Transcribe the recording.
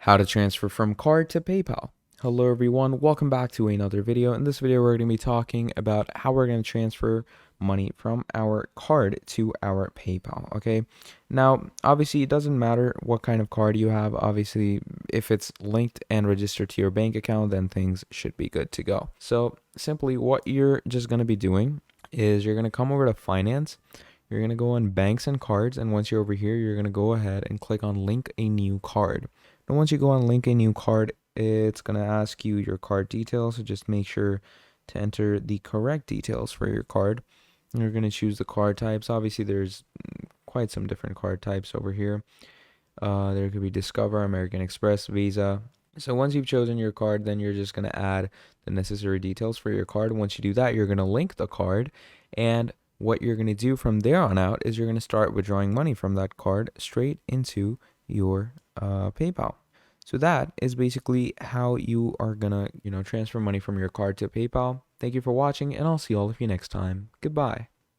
How to transfer from card to PayPal. Hello everyone, welcome back to another video. In this video we're going to be talking about how we're going to transfer money from our card to our PayPal. Okay, now obviously it doesn't matter what kind of card you have. Obviously if it's linked and registered to your bank account, then things should be good to go. So simply what you're just going to be doing is you're going to come over to finance. You're going to go on banks and cards, and once you're over here you're going to go ahead and click on link a new card. And once you go on link a new card, it's going to ask you your card details. So just make sure to enter the correct details for your card. You're going to choose the card types. Obviously, there's quite some different card types over here. There could be Discover, American Express, Visa. So once you've chosen your card, then you're just going to add the necessary details for your card. Once you do that, you're going to link the card. And what you're going to do from there on out is you're going to start withdrawing money from that card straight into your PayPal. So that is basically how you are gonna, transfer money from your card to PayPal. Thank you for watching, and I'll see all of you next time. Goodbye.